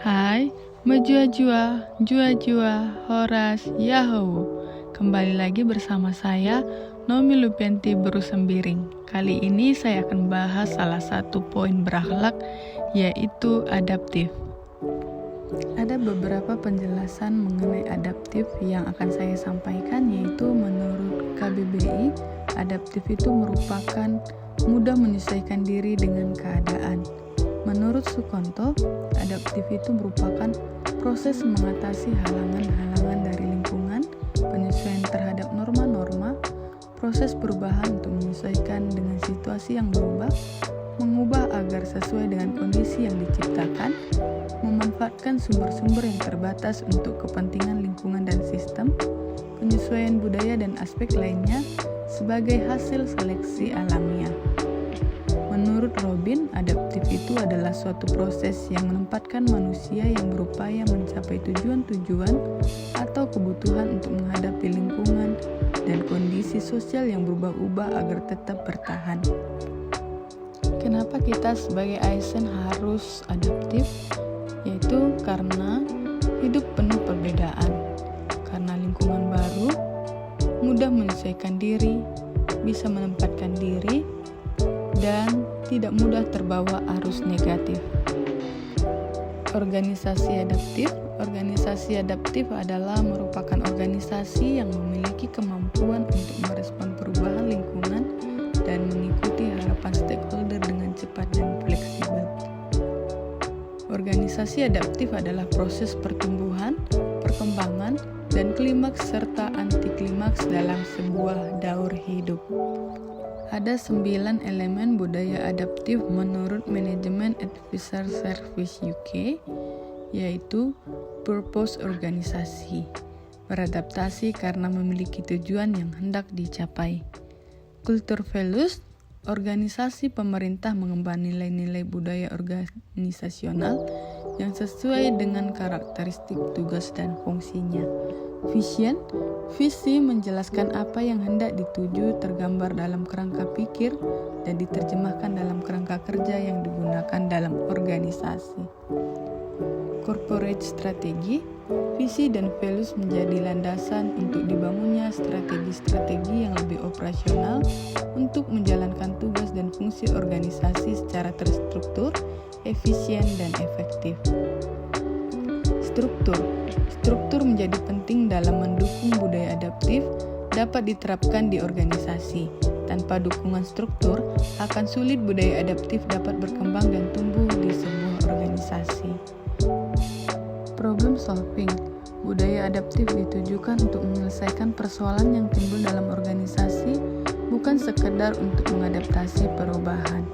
Hai, Mejua-jua, jua-jua, Horas, Yahoo. Kembali lagi bersama saya, Nomi Lupianti Beru Sembiring. Kali ini saya akan bahas salah satu poin berakhlak, yaitu adaptif. Ada beberapa penjelasan mengenai adaptif yang akan saya sampaikan, yaitu menurut KBBI, adaptif itu merupakan mudah menyesuaikan diri dengan keadaan. Menurut Sukonto, adaptif itu merupakan proses mengatasi halangan-halangan dari lingkungan, penyesuaian terhadap norma-norma, proses perubahan untuk menyesuaikan dengan situasi yang berubah, mengubah agar sesuai dengan kondisi yang diciptakan, memanfaatkan sumber-sumber yang terbatas untuk kepentingan lingkungan dan sistem, penyesuaian budaya dan aspek lainnya sebagai hasil seleksi alamiah. Menurut Robin, adaptif itu adalah suatu proses yang menempatkan manusia yang berupaya mencapai tujuan-tujuan atau kebutuhan untuk menghadapi lingkungan dan kondisi sosial yang berubah-ubah agar tetap bertahan. Kenapa kita sebagai ASN harus adaptif? Yaitu karena hidup penuh perbedaan. Karena lingkungan baru, mudah menyesuaikan diri, bisa menempatkan diri, dan tidak mudah terbawa arus negatif. Organisasi adaptif adalah merupakan organisasi yang memiliki kemampuan untuk merespon perubahan lingkungan dan mengikuti harapan stakeholder dengan cepat dan fleksibel. Organisasi adaptif adalah proses pertumbuhan, perkembangan, dan klimaks serta anti-klimaks dalam sebuah daur hidup. Ada 9 elemen budaya adaptif menurut Manajemen Advisor Service UK, yaitu purpose organisasi, beradaptasi karena memiliki tujuan yang hendak dicapai. Culture values, organisasi pemerintah mengemban nilai-nilai budaya organisasional yang sesuai dengan karakteristik tugas dan fungsinya. Vision, visi menjelaskan apa yang hendak dituju tergambar dalam kerangka pikir dan diterjemahkan dalam kerangka kerja yang digunakan dalam organisasi. Corporate strategy, visi dan values menjadi landasan untuk dibangunnya strategi-strategi yang lebih operasional untuk menjalankan tugas dan fungsi organisasi secara terstruktur, efisien, dan efektif. Struktur menjadi penting dalam mendukung budaya adaptif dapat diterapkan di organisasi. Tanpa dukungan struktur, akan sulit budaya adaptif dapat berkembang dan tumbuh di sebuah organisasi. Problem solving. Budaya adaptif ditujukan untuk menyelesaikan persoalan yang timbul dalam organisasi, bukan sekedar untuk mengadaptasi perubahan.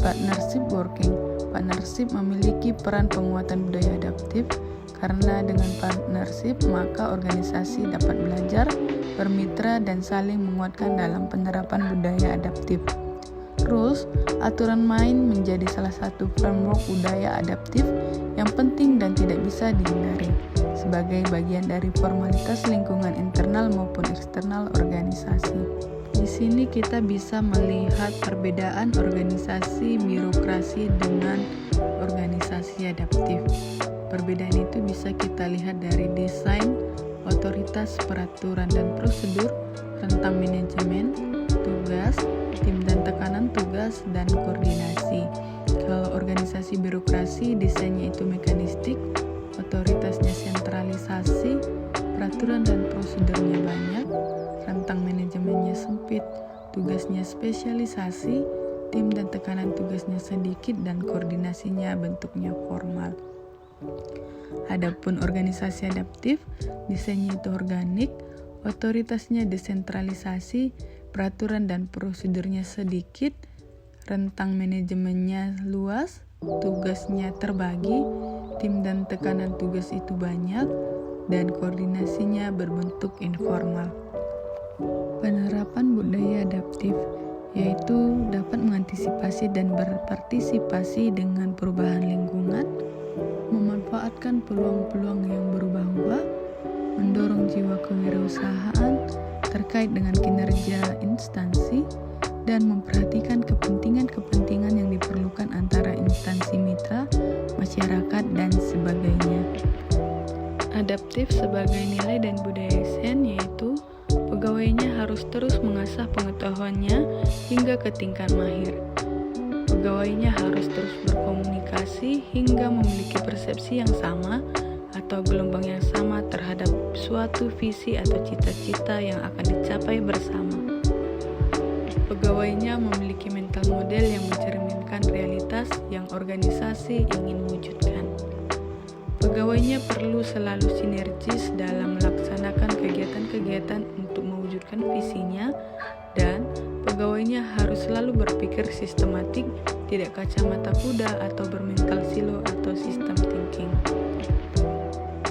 Partnership working. Partnership memiliki peran penguatan budaya adaptif, karena dengan partnership maka organisasi dapat belajar, bermitra, dan saling menguatkan dalam penerapan budaya adaptif. Rules, aturan main menjadi salah satu framework budaya adaptif yang penting dan tidak bisa dihindari sebagai bagian dari formalitas lingkungan internal maupun eksternal organisasi. Di sini kita bisa melihat perbedaan organisasi birokrasi dengan organisasi adaptif. Perbedaan itu bisa kita lihat dari desain, otoritas, peraturan dan prosedur, rentang manajemen, tugas, tim dan tekanan tugas, dan koordinasi. Kalau organisasi birokrasi, desainnya itu mekanistik, otoritasnya sentralisasi, peraturan dan prosedurnya banyak, rentang manajemennya sempit, tugasnya spesialisasi, tim dan tekanan tugasnya sedikit, dan koordinasinya bentuknya formal. Adapun organisasi adaptif, desainnya itu organik, otoritasnya desentralisasi, peraturan dan prosedurnya sedikit, rentang manajemennya luas, tugasnya terbagi, tim dan tekanan tugas itu banyak, dan koordinasinya berbentuk informal. Penerapan budaya adaptif yaitu dapat mengantisipasi dan berpartisipasi dengan perubahan lingkungan, memanfaatkan peluang-peluang yang berubah-ubah, mendorong jiwa kewirausahaan terkait dengan kinerja instansi, dan memperhatikan kepentingan-kepentingan yang diperlukan antara instansi mitra, masyarakat, dan sebagainya. Adaptif sebagai nilai dan budaya Sen yaitu pegawainya harus terus mengasah pengetahuannya hingga ke tingkat mahir. Pegawainya harus terus berkomunikasi hingga memiliki persepsi yang sama atau gelombang yang sama terhadap suatu visi atau cita-cita yang akan dicapai bersama. Pegawainya memiliki mental model yang mencerminkan realitas yang organisasi ingin wujudkan. Pegawainya perlu selalu sinergis dalam melaksanakan kegiatan-kegiatan untuk mewujudkan visinya, dan pegawainya harus selalu berpikir sistematik, tidak kacamata kuda atau bermental silo atau system thinking.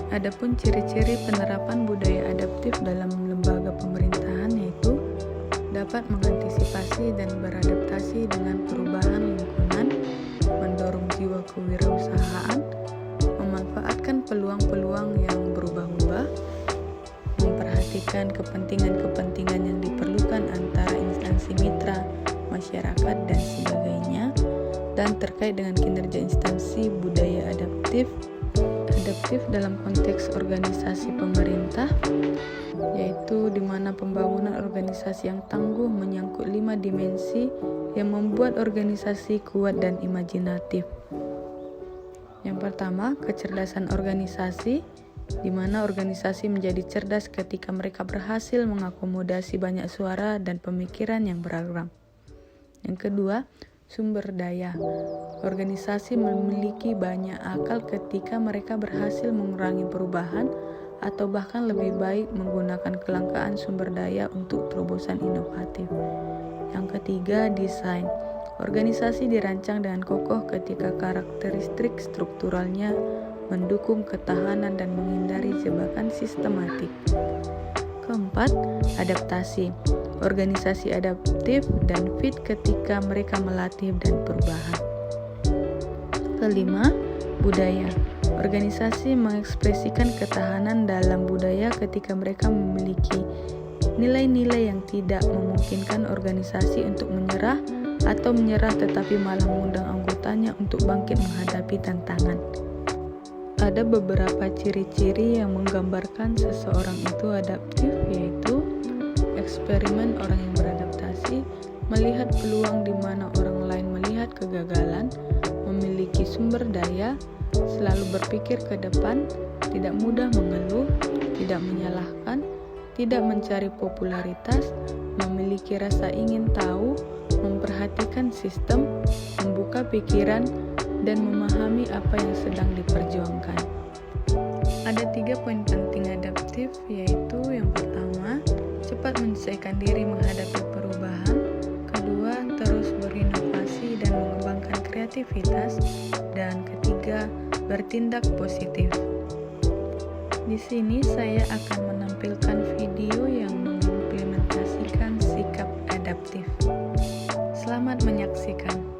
Adapun ciri-ciri penerapan budaya adaptif dalam lembaga pemerintahan yaitu dapat mengantisipasi dan beradaptasi dengan perubahan lingkungan, mendorong jiwa kewirausahaan, memanfaatkan peluang-peluang yang berubah-ubah, memperhatikan kepentingan-kepentingan yang diperlukan antara instansi mitra, masyarakat, dan sebagainya, dan terkait dengan kinerja instansi budaya adaptif dalam konteks organisasi pemerintah, yaitu di mana pembangunan organisasi yang tangguh menyangkut 5 dimensi yang membuat organisasi kuat dan imajinatif. Yang pertama, kecerdasan organisasi, di mana organisasi menjadi cerdas ketika mereka berhasil mengakomodasi banyak suara dan pemikiran yang beragam. Yang kedua, sumber daya. Organisasi memiliki banyak akal ketika mereka berhasil mengurangi perubahan atau bahkan lebih baik menggunakan kelangkaan sumber daya untuk terobosan inovatif. Yang ketiga, desain. Organisasi dirancang dengan kokoh ketika karakteristik strukturalnya mendukung ketahanan dan menghindari jebakan sistematik. Keempat, adaptasi. Organisasi adaptif dan fit ketika mereka melatih dan perubahan. Kelima, budaya. Organisasi mengekspresikan ketahanan dalam budaya ketika mereka memiliki nilai-nilai yang tidak memungkinkan organisasi untuk menyerah tetapi malah mengundang anggotanya untuk bangkit menghadapi tantangan. Ada beberapa ciri-ciri yang menggambarkan seseorang itu adaptif, yaitu eksperimen orang yang beradaptasi, melihat peluang di mana orang lain melihat kegagalan, memiliki sumber daya, selalu berpikir ke depan, tidak mudah mengeluh, tidak menyalahkan, tidak mencari popularitas, memiliki rasa ingin tahu, memperhatikan sistem, membuka pikiran, dan memahami apa yang sedang diperjuangkan. Ada 3 poin penting adaptif, yaitu yang pertama, cepat menyesuaikan diri menghadapi perubahan. Kedua, terus berinovasi dan mengembangkan kreativitas. Dan ketiga, bertindak positif. Di sini saya akan menampilkan video yang mengimplementasikan sikap adaptif. Selamat menyaksikan.